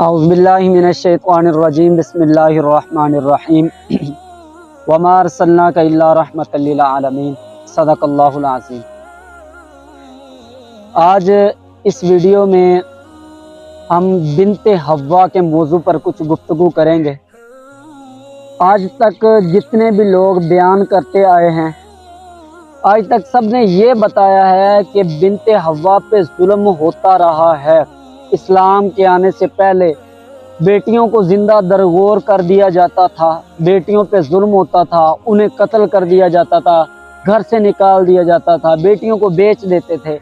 اعوذ باللہ من الشیطان الرجیم بسم اللہ الرحمن الرحیم وما ارسلناک الا رحمۃ للعالمین صدق اللہ العظیم۔ آج اس ویڈیو میں ہم بنت حوا کے موضوع پر کچھ گفتگو کریں گے۔ آج تک جتنے بھی لوگ بیان کرتے آئے ہیں، آج تک سب نے یہ بتایا ہے کہ بنت حوا پہ ظلم ہوتا رہا ہے۔ اسلام کے آنے سے پہلے بیٹیوں کو زندہ درگور کر دیا جاتا تھا، بیٹیوں پہ ظلم ہوتا تھا، انہیں قتل کر دیا جاتا تھا، گھر سے نکال دیا جاتا تھا، بیٹیوں کو بیچ دیتے تھے۔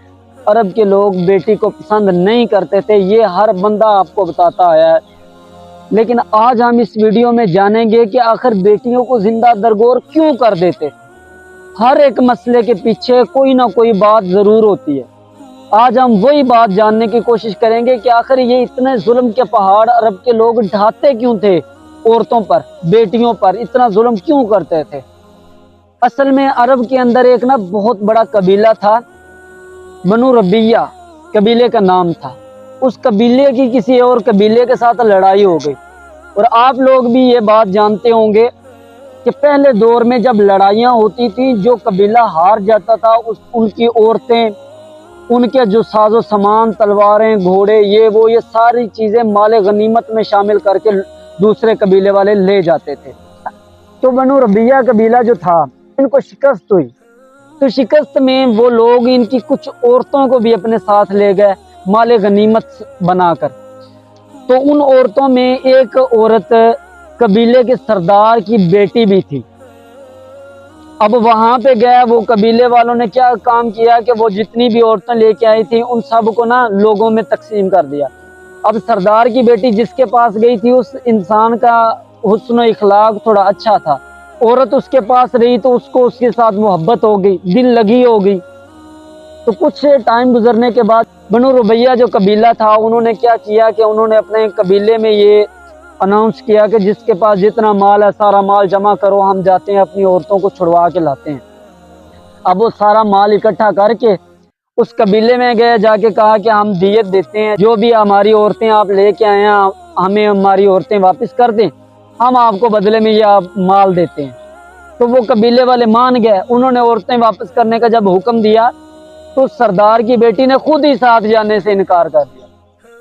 عرب کے لوگ بیٹی کو پسند نہیں کرتے تھے، یہ ہر بندہ آپ کو بتاتا آیا ہے۔ لیکن آج ہم اس ویڈیو میں جانیں گے کہ آخر بیٹیوں کو زندہ درگور کیوں کر دیتے۔ ہر ایک مسئلے کے پیچھے کوئی نہ کوئی بات ضرور ہوتی ہے۔ آج ہم وہی بات جاننے کی کوشش کریں گے کہ آخر یہ اتنے ظلم کے پہاڑ عرب کے لوگ ڈھاتے کیوں تھے، عورتوں پر، بیٹیوں پر اتنا ظلم کیوں کرتے تھے۔ اصل میں عرب کے اندر ایک بہت بڑا قبیلہ تھا، بنو ربیہ قبیلے کا نام تھا۔ اس قبیلے کی کسی اور قبیلے کے ساتھ لڑائی ہو گئی، اور آپ لوگ بھی یہ بات جانتے ہوں گے کہ پہلے دور میں جب لڑائیاں ہوتی تھیں، جو قبیلہ ہار جاتا تھا ان کی عورتیں، ان کے جو ساز و سامان، تلواریں، گھوڑے، یہ ساری چیزیں مال غنیمت میں شامل کر کے دوسرے قبیلے والے لے جاتے تھے۔ تو بنو ربیہ قبیلہ جو تھا، ان کو شکست ہوئی، تو شکست میں وہ لوگ ان کی کچھ عورتوں کو بھی اپنے ساتھ لے گئے مال غنیمت بنا کر۔ تو ان عورتوں میں ایک عورت قبیلے کے سردار کی بیٹی بھی تھی۔ اب وہاں پہ گیا، وہ قبیلے والوں نے کیا کام کیا کہ وہ جتنی بھی عورتیں لے کے آئی تھیں ان سب کو لوگوں میں تقسیم کر دیا۔ اب سردار کی بیٹی جس کے پاس گئی تھی، اس انسان کا حسن و اخلاق تھوڑا اچھا تھا، عورت اس کے پاس رہی تو اس کو اس کے ساتھ محبت ہو گئی، دل لگی ہو گئی۔ تو کچھ ٹائم گزرنے کے بعد بنو ربیہ جو قبیلہ تھا، انہوں نے کیا کیا کہ انہوں نے اپنے قبیلے میں یہ اناؤنس کیا کہ جس کے پاس جتنا مال ہے سارا مال جمع کرو، ہم جاتے ہیں اپنی عورتوں کو چھڑوا کے لاتے ہیں۔ اب وہ سارا مال اکٹھا کر کے اس قبیلے میں گئے، جا کے کہا کہ ہم دیت دیتے ہیں، جو بھی ہماری عورتیں آپ لے کے آئے ہیں ہمیں ہماری عورتیں واپس کر دیں، ہم آپ کو بدلے میں یہ مال دیتے ہیں۔ تو وہ قبیلے والے مان گئے، انہوں نے عورتیں واپس کرنے کا جب حکم دیا تو سردار کی بیٹی نے خود ہی ساتھ جانے سے انکار کر دیا۔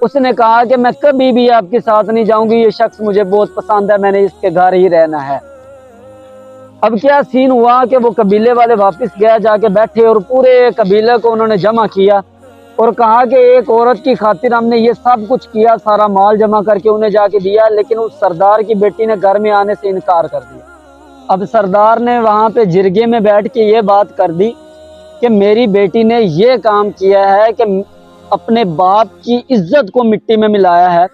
اس نے کہا کہ میں کبھی بھی آپ کے ساتھ نہیں جاؤں گی، یہ شخص مجھے بہت پسند ہے، میں نے اس کے گھر ہی رہنا ہے۔ اب کیا سین ہوا کہ وہ قبیلے والے واپس گئے، جا کے بیٹھے اور پورے قبیلے کو انہوں نے جمع کیا اور کہا کہ ایک عورت کی خاطر ہم نے یہ سب کچھ کیا، سارا مال جمع کر کے انہیں جا کے دیا، لیکن اس سردار کی بیٹی نے گھر میں آنے سے انکار کر دیا۔ اب سردار نے وہاں پہ جرگے میں بیٹھ کے یہ بات کر دی کہ میری بیٹی نے یہ کام کیا ہے کہ اپنے باپ کی عزت کو مٹی میں ملایا ہے۔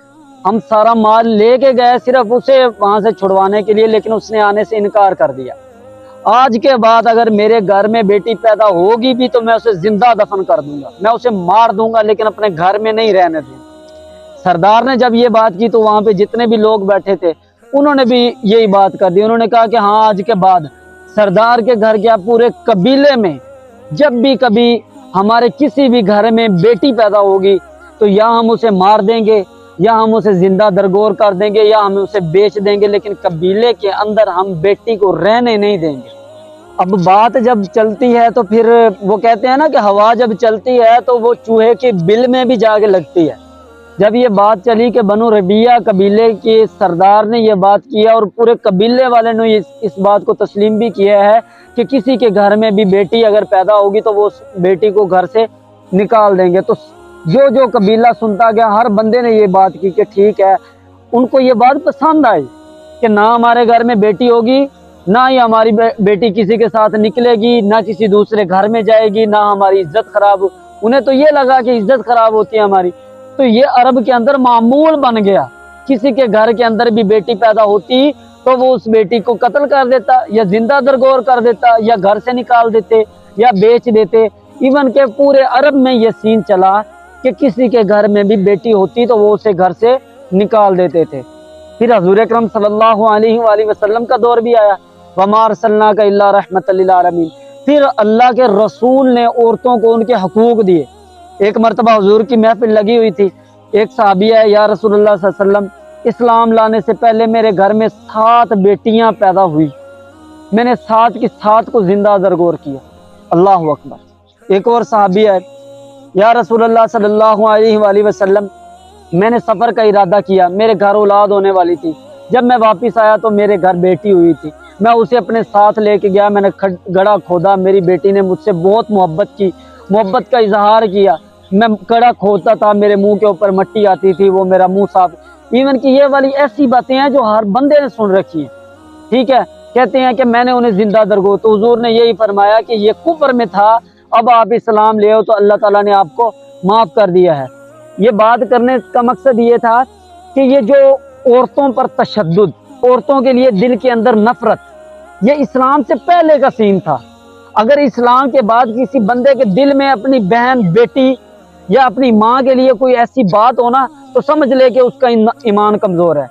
ہم سارا مال لے کے گئے صرف اسے وہاں سے چھڑوانے کے لیے، لیکن اس نے آنے سے انکار کر دیا۔ آج کے بعد اگر میرے گھر میں بیٹی پیدا ہوگی بھی تو میں اسے زندہ دفن کر دوں گا، میں اسے مار دوں گا، لیکن اپنے گھر میں نہیں رہنے دوں گا۔ سردار نے جب یہ بات کی تو وہاں پہ جتنے بھی لوگ بیٹھے تھے انہوں نے بھی یہی بات کر دی۔ انہوں نے کہا کہ ہاں، آج کے بعد سردار کے گھر کیا پورے قبیلے میں جب بھی کبھی ہمارے کسی بھی گھر میں بیٹی پیدا ہوگی تو یا ہم اسے مار دیں گے، یا ہم اسے زندہ درگور کر دیں گے، یا ہم اسے بیچ دیں گے، لیکن قبیلے کے اندر ہم بیٹی کو رہنے نہیں دیں گے۔ اب بات جب چلتی ہے تو پھر وہ کہتے ہیں کہ ہوا جب چلتی ہے تو وہ چوہے کے بل میں بھی جا کے لگتی ہے۔ جب یہ بات چلی کہ بنو ربیہ قبیلے کے سردار نے یہ بات کیا اور پورے قبیلے والے نے اس بات کو تسلیم بھی کیا ہے کہ کسی کے گھر میں بھی بیٹی اگر پیدا ہوگی تو وہ اس بیٹی کو گھر سے نکال دیں گے، تو جو قبیلہ سنتا گیا، ہر بندے نے یہ بات کی کہ ٹھیک ہے۔ ان کو یہ بات پسند آئی کہ نہ ہمارے گھر میں بیٹی ہوگی، نہ ہی ہماری بیٹی کسی کے ساتھ نکلے گی، نہ کسی دوسرے گھر میں جائے گی، نہ ہماری عزت خراب۔ انہیں تو یہ لگا کہ عزت خراب ہوتی ہے ہماری، تو یہ عرب کے اندر معمول بن گیا۔ کسی کے گھر کے اندر بھی بیٹی پیدا ہوتی تو وہ اس بیٹی کو قتل کر دیتا، یا زندہ درگور کر دیتا، یا گھر سے نکال دیتے، یا بیچ دیتے۔ ایون کہ پورے عرب میں یہ سین چلا کہ کسی کے گھر میں بھی بیٹی ہوتی تو وہ اسے گھر سے نکال دیتے تھے۔ پھر حضور اکرم صلی اللہ علیہ وآلہ وسلم کا دور بھی آیا، وَمَا أَرْسَلْنَاكَ إِلَّا رَحْمَةً لِلْعَالَمِينَ۔ پھر اللہ کے رسول نے عورتوں کو ان کے حقوق دیے۔ ایک مرتبہ حضور کی محفل لگی ہوئی تھی، ایک صحابی ہے, یا رسول اللہ صلی اللہ علیہ وسلم, اسلام لانے سے پہلے میرے گھر میں 7 بیٹیاں پیدا ہوئی, میں نے 7 کی 7 کو زندہ درگور کیا. اللہ اکبر. ایک اور صحابی ہے, یا رسول اللہ صلی اللہ علیہ وآلہ وسلم, میں نے سفر کا ارادہ کیا, میرے گھر اولاد ہونے والی تھی, جب میں واپس آیا تو میرے گھر بیٹی ہوئی تھی, میں اسے اپنے ساتھ لے کے گیا, میں نے گڑھا کھودا, میری بیٹی نے مجھ سے بہت محبت کی, محبت کا اظہار کیا, میں گڑھا کھودتا تھا, میرے منہ کے اوپر مٹی آتی تھی, وہ میرا منہ صاف, ایون کہ یہ والی ایسی باتیں ہیں جو ہر بندے نے سن رکھی ہیں. ٹھیک ہے, کہتے ہیں کہ میں نے انہیں زندہ درگور, تو حضور نے یہی فرمایا کہ یہ کفر میں تھا, اب آپ اسلام لے ہو تو اللہ تعالیٰ نے آپ کو معاف کر دیا ہے. یہ بات کرنے کا مقصد یہ تھا کہ یہ جو عورتوں پر تشدد, عورتوں کے لیے دل کے اندر نفرت, یہ اسلام سے پہلے کا سین تھا. اگر اسلام کے بعد کسی بندے کے دل میں اپنی بہن, بیٹی یا اپنی ماں کے لیے کوئی ایسی بات ہونا, تو سمجھ لے کہ اس کا ایمان کمزور ہے,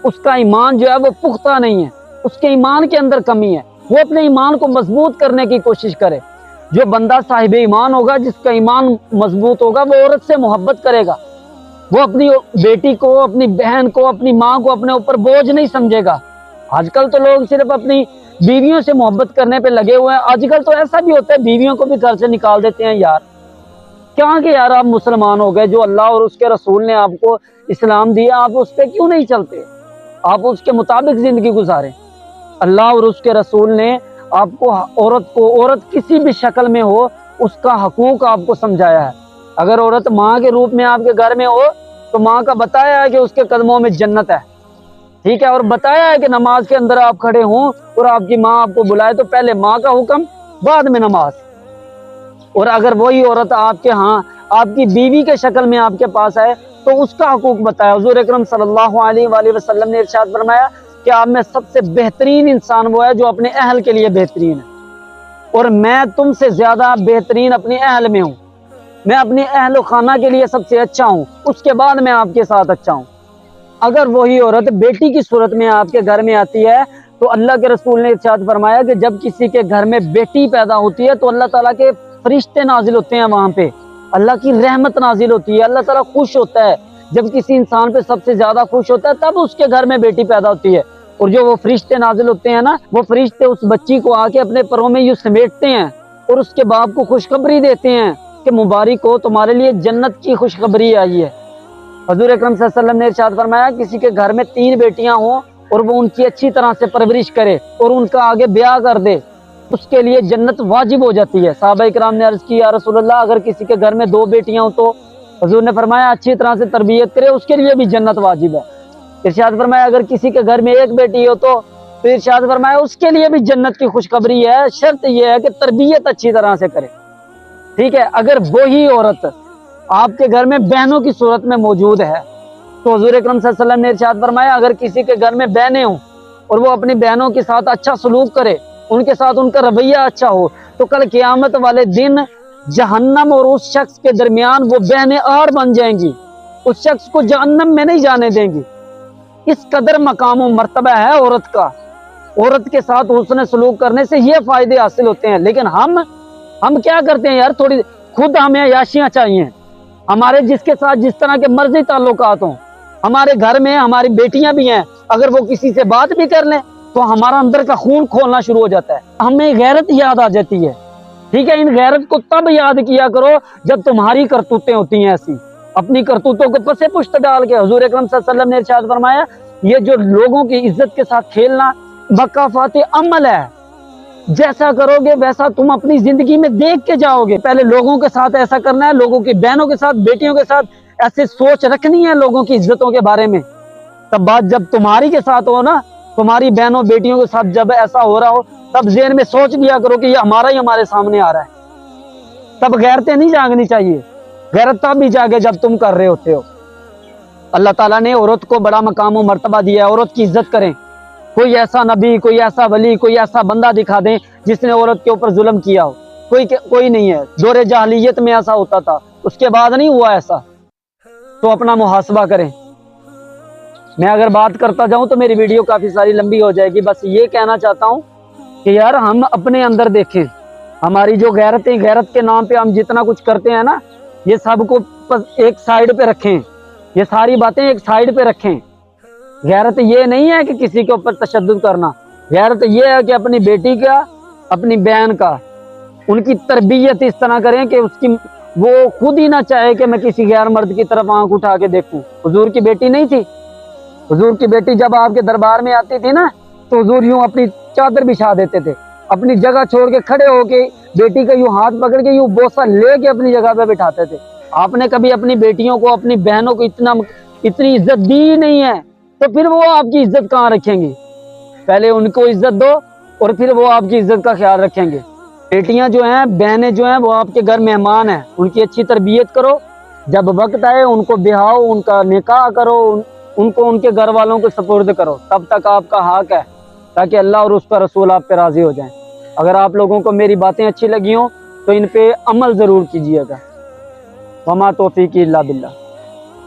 اس کا ایمان جو ہے وہ پختہ نہیں ہے, اس کے ایمان کے اندر کمی ہے. وہ اپنے ایمان کو مضبوط کرنے کی کوشش کرے. جو بندہ صاحب ایمان ہوگا, جس کا ایمان مضبوط ہوگا, وہ عورت سے محبت کرے گا, وہ اپنی بیٹی کو, اپنی بہن کو, اپنی ماں کو اپنے اوپر بوجھ نہیں سمجھے گا. آج کل تو لوگ صرف اپنی بیویوں سے محبت کرنے پہ لگے ہوئے ہیں. آج کل تو ایسا بھی ہوتا ہے, بیویوں کو بھی گھر سے نکال دیتے ہیں. یار کیا کہ یار آپ مسلمان ہو گئے, جو اللہ اور اس کے رسول نے آپ کو اسلام دیا, آپ اس پہ کیوں نہیں چلتے, آپ اس کے مطابق زندگی گزاریں. اللہ اور اس کے رسول نے آپ کو, عورت کسی بھی شکل میں ہو, اس کا حقوق آپ کو سمجھایا ہے. اگر عورت ماں کے روپ میں آپ کے گھر میں ہو, تو ماں کا بتایا ہے کہ اس کے قدموں میں جنت ہے. ٹھیک ہے, اور بتایا ہے کہ نماز کے اندر آپ کھڑے ہوں اور آپ کی ماں آپ کو بلائے, تو پہلے ماں کا حکم, بعد میں نماز. اور اگر وہی عورت آپ کے ہاں, آپ کی بیوی کے شکل میں آپ کے پاس آئے, تو اس کا حقوق بتایا. حضور اکرم صلی اللہ علیہ وآلہ وسلم نے ارشاد فرمایا کہ آپ میں سب سے بہترین انسان وہ ہے جو اپنے اہل کے لیے بہترین ہے, اور میں تم سے زیادہ بہترین اپنے اہل میں ہوں. میں اپنے اہل و خانہ کے لیے سب سے اچھا ہوں, اس کے بعد میں آپ کے ساتھ اچھا ہوں. اگر وہی عورت بیٹی کی صورت میں آپ کے گھر میں آتی ہے, تو اللہ کے رسول نے ارشاد فرمایا کہ جب کسی کے گھر میں بیٹی پیدا ہوتی ہے, تو اللہ تعالیٰ کے فرشتے نازل ہوتے ہیں وہاں پہ, اللہ کی رحمت نازل ہوتی ہے, اللہ تعالیٰ خوش ہوتا ہے. جب کسی انسان پہ سب سے زیادہ خوش ہوتا ہے, تب اس کے گھر میں بیٹی پیدا ہوتی ہے. اور جو وہ فرشتے نازل ہوتے ہیں نا, وہ فرشتے اس بچی کو آ کے اپنے پروں میں یوں سمیٹتے ہیں, اور اس کے باپ کو خوشخبری دیتے ہیں کہ مبارک ہو, تمہارے لیے جنت کی خوشخبری آئی ہے. حضور اکرم صلی اللہ علیہ وسلم نے ارشاد فرمایا, کسی کے گھر میں 3 بیٹیاں ہوں اور وہ ان کی اچھی طرح سے پرورش کرے اور ان کا آگے بیاہ کر دے, اس کے لیے جنت واجب ہو جاتی ہے. صحابہ کرام نے عرض کی, یا رسول اللہ, اگر کسی کے گھر میں 2 بیٹیاں ہوں تو؟ حضور نے فرمایا, اچھی طرح سے تربیت کرے, اس کے لیے بھی جنت واجب ہے. ارشاد فرمایا, اگر کسی کے گھر میں 1 بیٹی ہو تو ارشاد فرمایا, اس کے لیے بھی جنت کی خوشخبری ہے, شرط یہ ہے کہ تربیت اچھی طرح سے کرے. ٹھیک ہے, اگر وہی عورت آپ کے گھر میں بہنوں کی صورت میں موجود ہے, تو حضور اکرم صلی اللہ علیہ وسلم نے ارشاد فرمایا, اگر کسی کے گھر میں بہنیں ہوں اور وہ اپنی بہنوں کے ساتھ اچھا سلوک کرے, ان کے ساتھ ان کا رویہ اچھا ہو, تو کل قیامت والے دن جہنم اور اس شخص کے درمیان وہ بہنیں آڑ بن جائیں گی, اس شخص کو جہنم میں نہیں جانے دیں گی. اس قدر مقام و مرتبہ ہے عورت کا. عورت کے ساتھ حسن سلوک کرنے سے یہ فائدے حاصل ہوتے ہیں. لیکن ہم کیا کرتے ہیں یار, تھوڑی خود ہمیں عیاشیاں چاہیے, ہمارے جس کے ساتھ جس طرح کے مرضی تعلقات ہوں. ہمارے گھر میں ہماری بیٹیاں بھی ہیں, اگر وہ کسی سے بات بھی کر لیں تو ہمارا اندر کا خون کھولنا شروع ہو جاتا ہے, ہمیں غیرت یاد آ جاتی ہے. ٹھیک ہے, ان غیرت کو تب یاد کیا کرو جب تمہاری کرتوتیں ہوتی ہیں ایسی. اپنی کرتوتوں کو پسے پشت ڈال کے, حضور اکرم صلی اللہ علیہ وسلم نے ارشاد فرمایا, یہ جو لوگوں کی عزت کے ساتھ کھیلنا مکافات عمل ہے, جیسا کرو گے ویسا تم اپنی زندگی میں دیکھ کے جاؤ گے. پہلے لوگوں کے ساتھ ایسا کرنا ہے, لوگوں کی بہنوں کے ساتھ, بیٹیوں کے ساتھ ایسے سوچ رکھنی ہے لوگوں کی عزتوں کے بارے میں. تب بات جب تمہاری کے ساتھ ہو نا, تمہاری بہنوں بیٹیوں کے ساتھ جب ایسا ہو رہا ہو, تب ذہن میں سوچ لیا کرو کہ یہ ہمارا ہی ہمارے سامنے آ رہا ہے. تب غیرتیں نہیں جاگنی چاہیے, غیرت تب بھی جاگے جب تم کر رہے ہوتے ہو. اللہ تعالیٰ نے عورت کو بڑا مقام و مرتبہ دیا ہے, عورت کی عزت کریں. کوئی ایسا نبی, کوئی ایسا ولی, کوئی ایسا بندہ دکھا دیں جس نے عورت کے اوپر ظلم کیا ہو, کوئی نہیں ہے. دور جاہلیت میں ایسا ہوتا تھا, اس کے بعد نہیں ہوا ایسا. تو اپنا محاسبہ کریں. میں اگر بات کرتا جاؤں تو میری ویڈیو کافی ساری لمبی ہو جائے گی. بس یہ کہنا چاہتا ہوں کہ یار ہم اپنے اندر دیکھیں, ہماری جو غیرت کے نام پہ ہم جتنا کچھ کرتے ہیں نا, یہ سب کو ایک سائیڈ پہ رکھیں. یہ ساری باتیں ایک سائیڈ پہ رکھیں. غیرت یہ نہیں ہے کہ کسی کے اوپر تشدد کرنا. غیرت یہ ہے کہ اپنی بیٹی کا، اپنی بہن کا، ان کی تربیت اس طرح کریں کہ اس کی وہ خود ہی نہ چاہے کہ میں کسی غیر مرد کی طرف آنکھ اٹھا کے دیکھوں. حضور کی بیٹی نہیں تھی. حضور کی بیٹی جب آپ کے دربار میں آتی تھی نا تو حضور یوں اپنی چادر بچھا دیتے تھے، اپنی جگہ چھوڑ کے کھڑے ہو کے بیٹی کا یوں ہاتھ پکڑ کے یوں بوسہ لے کے اپنی جگہ پہ بٹھاتے تھے. آپ نے کبھی اپنی بیٹیوں کو، اپنی بہنوں کو اتنی عزت دی ہی نہیں ہے، تو پھر وہ آپ کی عزت کہاں رکھیں گی؟ پہلے ان کو عزت دو اور پھر وہ آپ کی عزت کا خیال رکھیں گے. بیٹیاں جو ہیں، بہنیں جو ہیں، وہ آپ کے گھر مہمان ہیں. ان کی اچھی تربیت کرو، جب وقت آئے ان کو بہاؤ، ان کا نکاح کرو، ان کو ان کے گھر والوں کو سپرد کرو. تب تک آپ کا حق ہے تاکہ اللہ اور اس کا رسول آپ پہ راضی ہو جائیں. اگر آپ لوگوں کو میری باتیں اچھی لگی ہوں تو ان پہ عمل ضرور کیجیے گا. وما توفیقی الا باللہ.